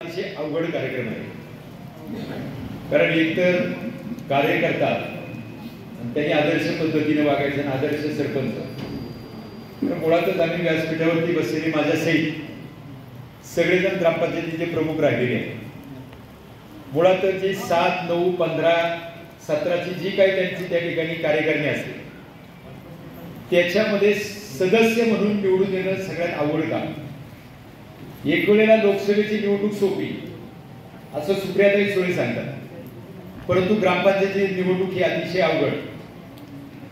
अतिशय अवघड कार्यक्रम आहे, कारण एकतर कार्यकर्ता त्यांनी आदर्श पद्धतीने वागायचं आणि आदर्श सरपंच. तर मुळातच आम्ही व्यासपीठावरती बसलेले माझ्या सहित सगळेजण ग्रामपंचायतीचे प्रमुख राहिलेले आहेत. मुळातच जी 7, 9, 15, 17ची जी काही त्यांची त्या ठिकाणी कार्यकारिणी असते त्याच्यामध्ये सदस्य म्हणून निवडून येणं सगळ्यात अवघड काम. एक वेळेला लोकसभेची निवडणूक सोपी असं सुप्रियाताई सुळे सांगतात, परंतु ग्रामपंचायतीची निवडणूक ही अतिशय अवघड.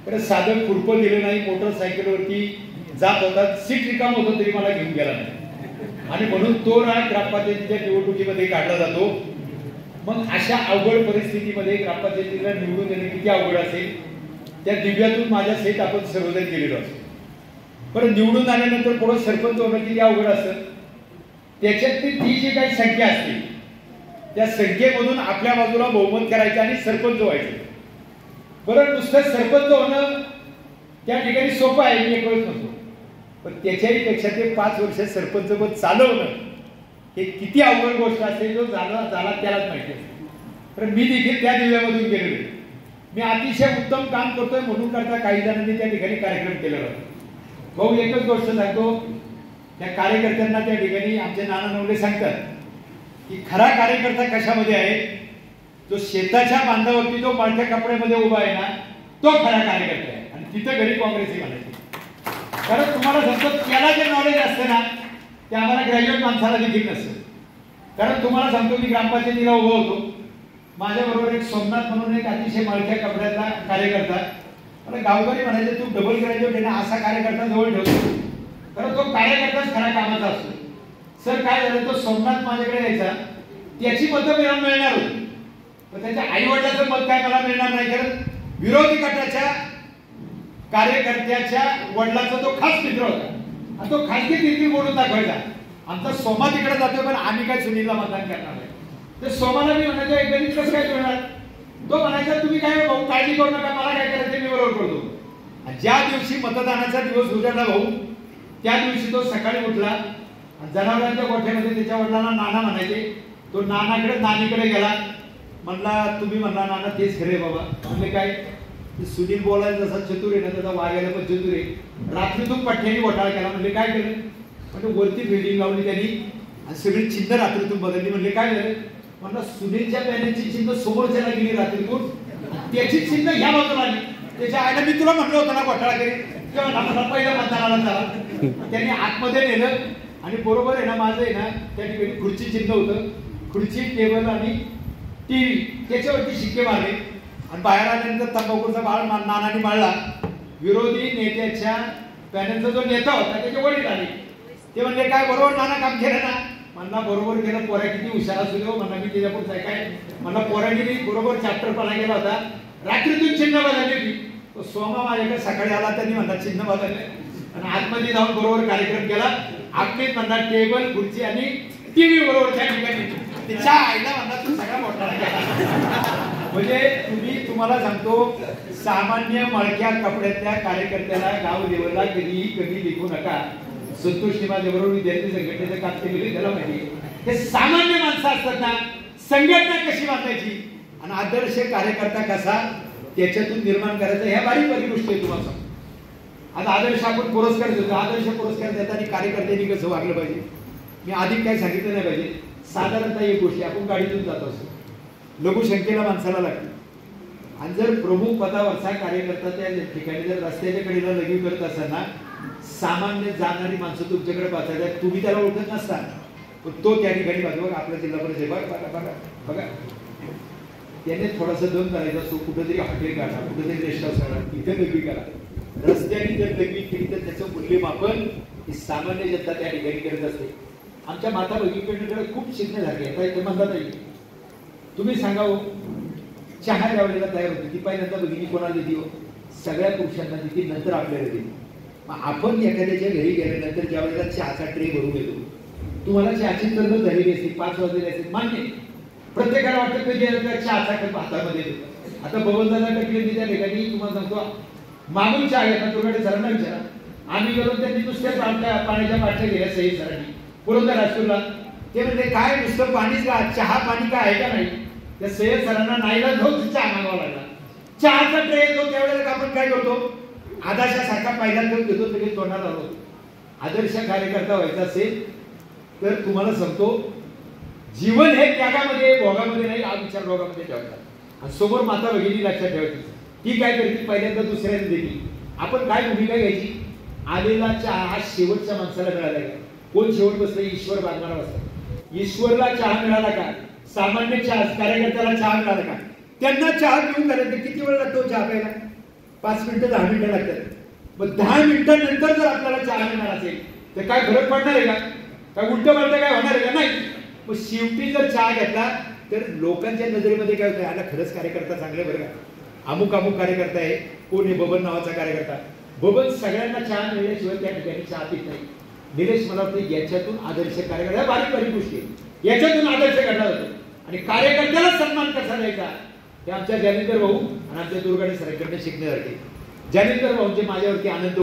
कारण साधं खुरपं दिलं नाही, मोटरसायकलवरती जात होता, सीट रिकाम होतं तरी मला घेऊन गेला नाही, आणि म्हणून तो राग ग्रामपंचायतीच्या निवडणुकीमध्ये काढला जातो. मग अशा अवघड परिस्थितीमध्ये ग्रामपंचायतीला निवडून देणं किती अवघड असेल, त्या दिव्यातून माझ्या सहित आपण सर्वजण गेलेलो असतो. पण निवडून आल्यानंतर पुढे सरपंच होणं किती अवघड असतं. त्याच्यातली ती जी काही संख्या असते त्या संख्येमधून आपल्या बाजूला बहुमत करायचं आणि सरपंच व्हायचं. बरं, नुसतं सरपंच होणं त्या ठिकाणी सोपं आहे, मी एक वेळच नसतो, पण त्याच्याही पेक्षा ते 5 वर्ष सरपंच पद चालवणं हे किती अवघड गोष्ट असते, जो झाला त्यालाच माहिती असते. तर मी देखील त्या दिव्यामधून गेलेलो. मी अतिशय उत्तम काम करतोय म्हणून करता काही जणांनी त्या ठिकाणी कार्यक्रम केलेला होता. भाऊ, एकच गोष्ट सांगतो, त्या कार्यकर्त्यांना त्या ठिकाणी आमचे नाना नवले सांगतात की खरा कार्यकर्ता कशामध्ये आहे, जो शेताच्या बांधावरती जो मळक्या कपड्यामध्ये उभा आहे ना, तो खरा कार्यकर्ता आहे. आणि तिथं घरी काँग्रेसही म्हणायची. कारण तुम्हाला सांगतो, त्याला जे नॉलेज असतं ना ते आम्हाला ग्रॅज्युएट माणसाला देखील नसतं. कारण तुम्हाला सांगतो, मी ग्रामपंचायतीला उभा होतो, माझ्याबरोबर एक सोमनाथ म्हणून एक अतिशय मळक्या कपड्याचा कार्यकर्ता. मला गावकरी म्हणायचे, तू डबल ग्रॅज्युएट आहे ना, असा कार्यकर्ता जवळ ठेवतो. कारण तो कार्यकर्ताच खरा कामाचा असतो. सर, काय झालं, तो सोमनाथ माझ्याकडे यायचा, त्याची मतं मिळणार होती, पण त्याच्या आई वडिलांचं मत काय मला मिळणार नाही. कारण विरोधी गटाच्या कार्यकर्त्याच्या वडिलांचा तो खास मित्र होता आणि तो खासगी तिरकी बोलून दाखवायचा. आमचा सोमा तिकडे जातोय पण आम्ही काय सुनीलला मतदान करणार नाही. तर सोमाला मी म्हणायचो, एक गणित कसं काय मिळणार. तो म्हणायचा, तुम्ही काय भाऊ काळजी करू नका, मला काय करायचं मी बरोबर करतो. ज्या दिवशी मतदानाचा दिवस उजाडला भाऊ, त्या दिवशी तो सकाळी उठला, जनावरांच्या गोठ्यामध्ये त्याच्या वडिलांना नाना म्हणायचे. तो नानाकडे नानीकडे गेला, म्हणला तुम्ही म्हणला नाना तेच खरे बाबा. म्हणजे काय, सुनील बोलायला जसा चतुर आहे ना त्याचा वागायला पण चतुर आहे. रात्रीतून पठ्याने घोटाळा केला. म्हणजे काय केलं, म्हणजे वरती बिल्डिंग लावली त्यांनी आणि सगळी चिन्ह रात्रीतून बदलली. म्हणजे काय झालं, म्हणलं सुनीलच्या पॅनेलची चिन्ह समोरच्याला गेली रात्रीतून, त्याची चिन्ह ह्या बाजूला आली. त्याच्या आईला मी तुला म्हणलं होतं ना घोटाळा करेल, तेव्हा नाना पहिल्या मतदानाला झाला. त्यांनी आतमध्ये नेलं आणि बरोबर आहे ना, माझं आहे ना त्या ठिकाणी खुर्ची चिन्ह होतं, खुर्ची, टेबल आणि टीव्ही, त्याच्यावरती शिक्के मारले. आणि बाहेर आल्यानंतर तंबाखूचा बाळ नानाने माळला. विरोधी नेत्याच्या पॅनलचा जो नेता होता त्याचे वडील आले. ते म्हणले, काय बरोबर नाना काम केलं ना. म्हणला बरोबर केलं, पोऱ्या किती हुशार असू दे. म्हणला मी त्याच्यापुढे काय म्हणला, पोऱ्याने बरोबर चॅप्टर पणा केला होता. रात्रीतून चिन्ह बदलली होती. तो सोमा माझ्याकडे सकाळी आला, त्यांनी म्हणला चिन्ह बदलले आणि आतमध्ये जाऊन बरोबर कार्यक्रम केला. आपलीच म्हणला टेबल, खुर्ची आणि टीव्ही बरोबर त्या ठिकाणी. तिच्या आईला म्हणला तू सगळा मोठा केला. म्हणजे तुम्हाला सांगतो, सामान्य मळक्या कपड्यातल्या कार्यकर्त्याला गाव लेवलला कधी लिखू नका. संतोष माझ्याबरोबर विद्यार्थी संघटनेचं काम केलेलं त्याला माहिती. हे सामान्य माणसं असतात ना, संघटना कशी बांधायची आणि आदर्श कार्यकर्ता कसा त्याच्यातून निर्माण करायचा, ह्या बारीक बारीक गोष्टी तुम्हाला सांगतो. आता आदर्श आपण पुरस्कार देतो, आदर्श पुरस्कार देताना कार्यकर्त्यांनी कसं वागलं पाहिजे, मी अधिक काही सांगितलं नाही पाहिजे. साधारणतः एक गोष्टी, आपण गाडीतून जात असतो, लघुसंख्येला माणसाला लागते, आणि जर प्रमुख पदावरचा कार्यकर्ता त्या ठिकाणी जर रस्त्याच्या कडेला लघवी करत असताना सामान्य जाणारी माणसं तुमच्याकडे पाहतात, तुम्ही त्याला ओळखत नसता, पण तो त्या ठिकाणी बघा आपल्या जिल्हा परिषद बघा त्याने थोडासा दम करायचा असतो. कुठेतरी हॉटेल काढा, कुठेतरी रेस्ट हाऊस काढा, इथे लघवी करा. रस्त्याने जर लघवी केली तर त्याचं मूल्यमापन ही सामान्य जनता त्या ठिकाणी करत असते. आमच्या माता भगिनीकडे खूप शिकण्यासारखे आता इथे म्हणतात नाही. तुम्ही सांगा, चहा ज्या वेळेला तयार होती ती पहिल्यांदा भगिनी कोणाला देते, सगळ्या पुरुषांना देते, नंतर आपल्याला देते. मग आपण एखाद्याच्या घरी गेल्यानंतर ज्या वेळेला चहाचा ट्रे भरून येतो, तुम्हाला चहाची तरतूद झालेली असते, 5 वाजलेले असते, मान्य. प्रत्येकाला वाटतं कधी चहाचा कप हातामध्ये येतो. आता बबनदादा टकले त्या ठिकाणी तुम्हाला सांगतो, मागून चहा घेतात, तुमच्याकडे सरांना विचारा. आम्ही गेलो त्यांनी नुसत्या पाण्याच्या पाठच्या गेल्या सही सरांनी पुरंदर हायस्कूलला ते म्हणजे काय नुसतं पाणीच का, चहा पाणी काय आहे का नाही. त्या सय्यद सरांना नाईलाज होत चहा मागवावा लागला. चहाचा ट्रे येतो त्यावेळेला आपण काय करतो, आदर्शासारखा पहिल्यांदा घेतो तरी तोंडाला लावतो. आदर्श कार्यकर्ता व्हायचा असेल तर तुम्हाला सांगतो, जीवन हे त्यागामध्ये भोगामध्ये नाही, हा विचार भोगामध्ये ठेवायचा. आणि समोर माता भगिनी लक्षात ठेवायची, ती काय करते पहिल्यांदा दुसऱ्याने देते. आपण काय भूमिका घ्यायची, आलेला चहा हा शेवटच्या माणसाला मिळाला का. कोण शेवट बसलं, ईश्वर बांधणारा बसला. ईश्वरला चहा मिळाला का, सामान्य चहा कार्यकर्त्याला चहा मिळाला का. त्यांना चहा पिऊन करायचं किती वेळ लागतो चहा प्यायला, 5 मिनिटं 10 मिनिटं लागतात. मग 10 मिनिटांनंतर जर आपल्याला चहा मिळणार असेल तर काय फरक पडणार आहे का, काय उलट पलट काय होणार आहे का, नाही. मग शेवटी जर चहा घेतला तर लोकांच्या नजरेमध्ये काय होतं, आला खरंच कार्यकर्ता चांगले बरं का, अमुक अमुक कार्यकर्ता आहे. कोण आहे, बबन नावाचा कार्यकर्ता. बबन सगळ्यांना चहा मिळण्याशिवाय त्या ठिकाणी चहा पित नाही. निलेश मला वाटतं याच्यातून आदर्श कार्यकर्ता, बारीक बारीक गोष्टी याच्यातून आदर्श घडला जातो. आणि कार्यकर्त्याला सन्मान कसा द्यायचा हे आमच्या ज्ञानेंद्र भाऊ आणि आमच्या दुर्गाडे सरांकडे शिकण्यासारखे. ज्ञानेंद्र भाऊंचे माझ्यावरती आनंद